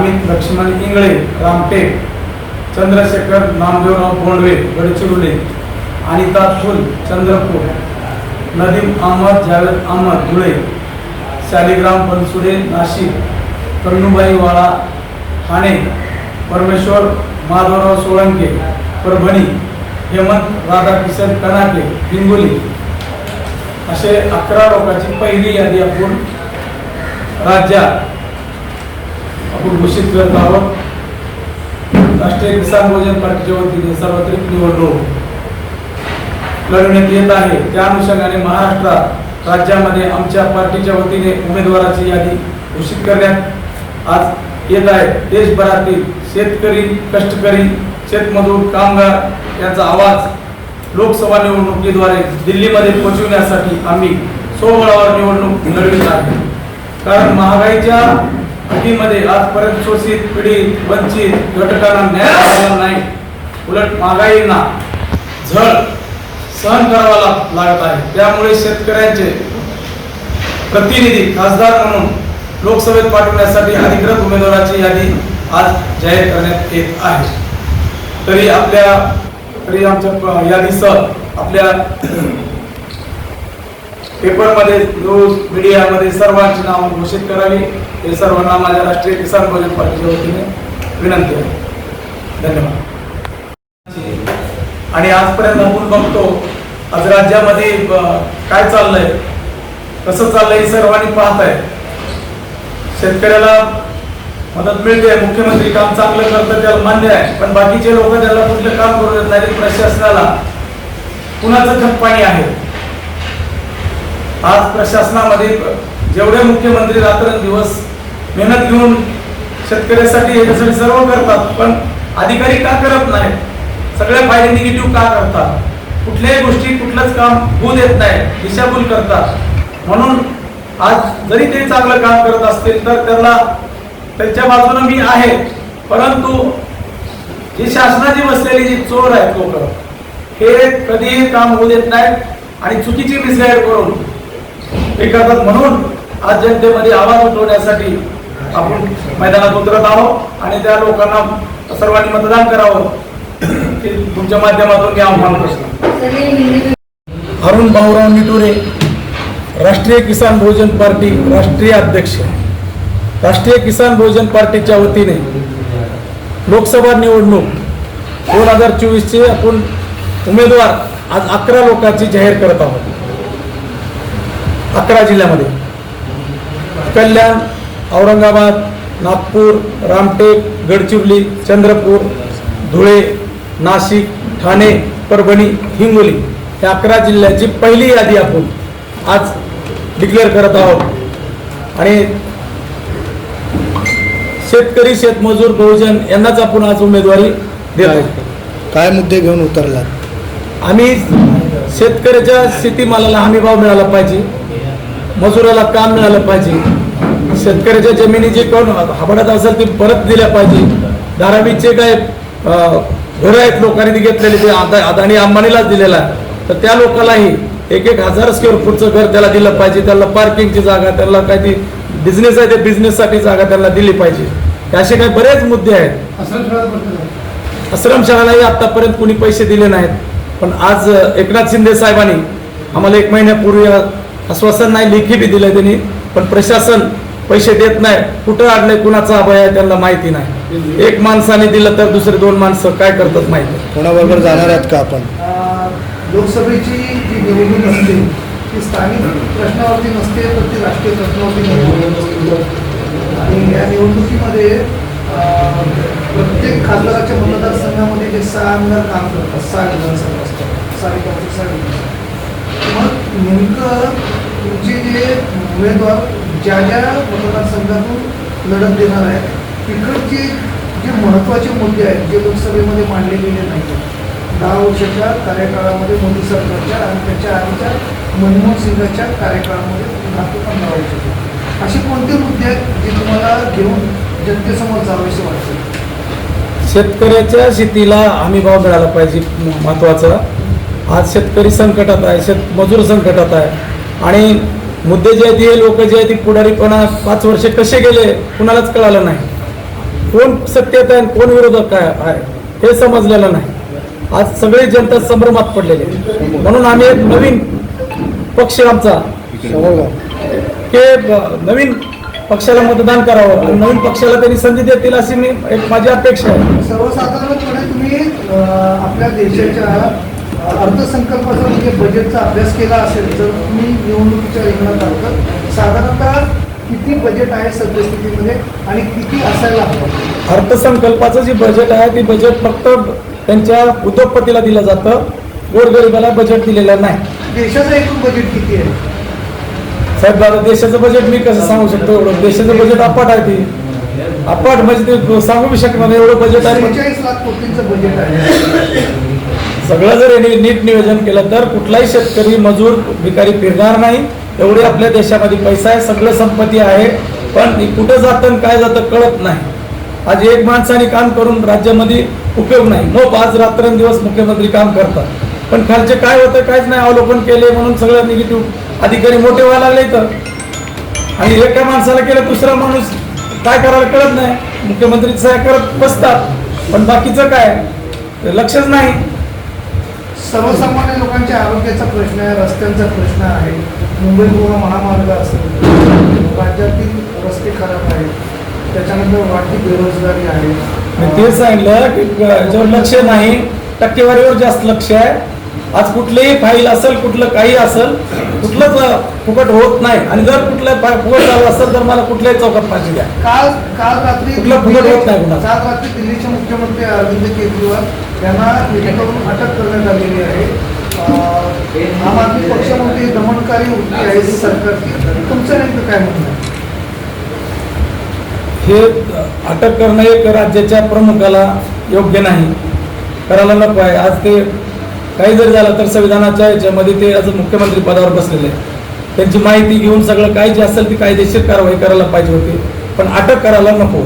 अमित लक्ष्मण इंगळे रामटेक, चंद्रशेखर नामदेवराव बोंडवे गडचिरोली, अनिता फुल चंद्रपूर, नदीम अहमद जावेद अहमद धुळे, शालिग्राम बनसुडे नाशिक, कन्नूबाई वाळा ठाणे, परमेश्वर माधवराव सोळंके परभणी, हेमंत राधाकिशन कनाके हिंगोली, असे 11 लोकांची पहिली यादी आपण राज्यात घोषित करत आहोत. राष्ट्रीय किसान बहुजन पार्टीच्या वतीने सार्वत्रिक निवडणूक लढवण्यात येत आहे. त्या अनुषंगाने महाराष्ट्रात राज्यामध्ये आमच्या पार्टीच्या वतीने उमेदवाराची यादी घोषित करण्यात आज येत आहे. देशभरातील शेतकरी, कष्टकरी, शेतमजूर, कामगार यांचा आवाज लोकसभा निवडणुकीद्वारे दिल्लीमध्ये पोहोचविण्यासाठी आम्ही स्वबळावर निवडणूक लढवित आहे. कारण महागाईच्या अटीमध्ये आजपर्यंत शोषित, पीडित, वंचित घटकांना न्याय मिळाला नाही. उलट महागाईंना झळ सहन करावा लागत आहे. त्यामुळे शेतकऱ्यांचे प्रतिनिधी खासदार म्हणून लोकसभेत पाठवण्यासाठी अधिकृत उमेदवाराची यादी आज जाहीर करण्यात येत आहे. तरी आमच्या यादीसह आपल्या पेपरमध्ये, न्यूज मीडियामध्ये सर्वांची नाव घोषित करावी हे सर्वांना माझ्या राष्ट्रीय किसान बहुजन पार्टीच्या वतीने विनंती आहे. धन्यवाद. आणि आजपर्यंत आपण बघतो आज राज्यामध्ये काय चाललंय, कसं चाललंय हे सर्वांनी पाहत आहे. शेतकऱ्याला मदत मिळते, मुख्यमंत्री काम चांगलं करतं त्याला मान्य आहे, पण बाकीचे लोक त्याला कुठलं काम करू देत नाही. प्रशासनाला कुणाचं खतपाणी आहे. आज प्रशासनामध्ये जेवढे मुख्यमंत्री रात्रंदिवस मेहनत घेऊन शेतकऱ्यासाठी याच्यासाठी सर्व करतात, पण अधिकारी का करत नाहीत? सगळे फायदे निगेटिव्ह का करतात? कुठल्याही गोष्टी, कुठलंच काम होऊ देत नाही, दिशाभूल करतात. म्हणून आज जरी ते चांगलं काम करत असतील तर त्यांच्या बाजूने मी आहे, परंतु जी शासनाची बसलेली जी चोर आहेत लोक, हे कधीही काम होऊ देत नाहीत आणि चुकीची मिसगाईड करून हे करतात. म्हणून आज जनतेमध्ये आवाज उठवण्यासाठी आपण मैदानात उतरत आहोत आणि त्या लोकांना सर्वांनी मतदान करावं तुमच्या माध्यमातून मी आव्हान करतो. अरुण भाऊराव निटुरे, राष्ट्रीय किसान बहुजन पार्टी राष्ट्रीय अध्यक्ष. राष्ट्रीय किसान बहुजन पार्टीच्या वतीने लोकसभा निवडणूक 2024चे आपण उमेदवार आज 11 लोकांची जाहीर करत आहोत. 11 जिल्ह्यामध्ये कल्याण, औरंगाबाद, नागपूर, रामटेक, गडचिरोली, चंद्रपूर, धुळे, नाशिक, ठाणे, परभणी, हिंगोली या 11 जिल्ह्याची पहिली यादी आपण आज डिक्लेअर करत आहोत. आणि शेतकरी, शेतमजूर, बहुजन यांनाच आपण आज उमेदवारी देत आहोत. काय मुद्दे घेऊन उतरलात? आम्ही शेतकऱ्याच्या शेतीमालाला हमी भाव मिळाला पाहिजे, मजुराला काम मिळालं पाहिजे, शेतकऱ्याच्या जमिनी जे कोण हाबडत असेल ते परत दिल्या पाहिजे. धारावीचे काय घरं आहेत लोकांनी घेतलेले ते अदानी अंबानीलाच दिलेला आहे, तर त्या लोकांनाही 1,000 स्क्वेअर फूटचं घर त्याला दिलं पाहिजे. त्याला पार्किंगची जागा, त्याला काय ती बिझनेस आहे ते बिझनेससाठी जागा त्यांना दिली पाहिजे. असे काही बरेच मुद्दे आहेत. आश्रमशाळालाही आतापर्यंत कुणी पैसे दिले नाहीत, पण आज एकनाथ शिंदे साहेबांनी आम्हाला 1 महिन्यापूर्वी आश्वासन नाही, लेखी बी दिलं त्यांनी, पण प्रशासन पैसे देत नाही. कुठं अडलंय, कुणाचा अभय आहे त्यांना माहिती नाही. एक माणसाने दिलं तर दुसरे 2 माणसं काय करतात माहिती. कोणाबरोबर जाणार आहेत का आपण? लोकसभेची जी निवडणूक असते ती स्थानिक प्रश्नावरती नसते, तर ती राष्ट्रीय प्रश्नावरती निवडणूक. आणि या निवडणुकीमध्ये प्रत्येक खासदाराच्या मतदारसंघामध्ये जे 6 आमदार काम करतात, 6 विधानसभा असतात, 6 मग नेमकं तुमचे जे उमेदवार ज्या मतदारसंघातून लढत देणार आहे तिकडचे जे महत्त्वाचे मुद्दे आहेत जे लोकसभेमध्ये मांडले गेले नाहीत. 10 वर्षाच्या कार्यकाळामध्ये मोदी सरकारच्या आणि त्याच्या आधीच्या मनमोहन सिंगाच्या कार्यकाळामध्ये नागपूर राहू शकतो. असे कोणते मुद्दे आहेत जे तुम्हाला घेऊन जनतेसमोर जावेसे वाटते? शेतकऱ्याच्या शेतीला हमी भाव मिळाला पाहिजे, महत्त्वाचं. आज शेतकरी संकटात आहे, शेतमजूर संकटात आहे आणि मुद्दे जे आहेत हे लोक जे आहेत ती पुढारीपणा 5 वर्षे कसे गेले कुणालाच कळालं नाही. कोण सत्तेत आहे आणि कोण विरोधक आहे हे समजलेलं नाही. आज सगळी जनता संभ्रमात पडलेली आहे. म्हणून आम्ही एक नवीन पक्ष आमचा नवीन पक्षाला मतदान करावं आणि नवीन पक्षाला त्यांनी संधी देतील अशी एक माझी अपेक्षा आहे. सर्वसाधारणपणे तुम्ही आपल्या देशाच्या अर्थसंकल्पाचा म्हणजे बजेटचा अभ्यास केला असेल जर तुम्ही निवडणुकीच्या रिंगणात आहात तर साधारणतः किती बजेट आहे सद्यस्थितीमध्ये आणि किती असायला हवं? अर्थसंकल्पाचं जे बजेट आहे ते बजेट फक्त त्यांच्या उद्योगपतीला दिलं जातं, गोरगरिबाला बजेट दिलेलं नाही. देशाचं एकूण बजेट किती आहे? साहेब दादा देशाचं बजेट मी कसं सांगू शकतो? एवढं देशाचं बजेट अपाट आहे. ते अपाट म्हणजे ते सांगू बी शकणार नाही एवढं बजेट आहे. 46 लाख कोटींचं बजेट आहे. सगळं जर यांनी नीट नियोजन केलं तर कुठलाही शेतकरी मजूर भिकारी फिरणार नाही. एवढे आपल्या देशामध्ये पैसा आहे, सगळं संपत्ती आहे, पण कुठं जातं आणि काय जातं कळत नाही. आज एक माणसाने काम करून राज्यामध्ये उपयोग नाही. मग आज रात्रंदिवस मुख्यमंत्री काम करतात, पण खालचे काय होतं काहीच नाही. अवलोकन केले म्हणून सगळं निगेटिव्ह अधिकारी मोठे व्हायला लागले तर, आणि एका माणसाला केलं दुसरा माणूस काय करायला कळत नाही. मुख्यमंत्री सह्या करत बसतात, पण बाकीचं काय लक्षच नाही. सर्वसामान्य लोकांच्या आरोग्याचा प्रश्न आहे, रस्त्यांचा प्रश्न आहे. मुंबई गोवा महामार्ग असेल, राज्यातील रस्ते खराब आहेत, त्याच्यानंतर वाढती बेरोजगारी आहे. मी तेच सांगितलं की याच्यावर लक्ष नाही, टक्केवारीवर जास्त लक्ष आहे. आज कुठलीही फाईल असेल, कुठलं काही असेल, कुठलंच फुकट होत नाही. आणि जर कुठलं फुकट झालं असेल तर मला कुठल्याही चौकात फाशी द्या. काल रात्री कुठलं फुकट होत नाही कुणाचं. काल रात्री दिल्लीचे मुख्यमंत्री अरविंद केजरीवाल यांना करून अटक करण्यात आलेली आहे. आम आदमी पक्षामध्ये दमनकारी वृत्ती आहे सरकारची. तुमचं नेमकं काय म्हणणं आहे? हे अटक करणं एक राज्याच्या प्रमुखाला योग्य नाही, करायला नको आहे. आज ते काही जरी झालं तर संविधानाच्या याच्यामध्ये ते आज मुख्यमंत्री पदावर बसलेले आहेत. त्यांची माहिती घेऊन सगळं काही जे असेल ती कायदेशीर कारवाई करायला पाहिजे होती, पण अटक करायला नको.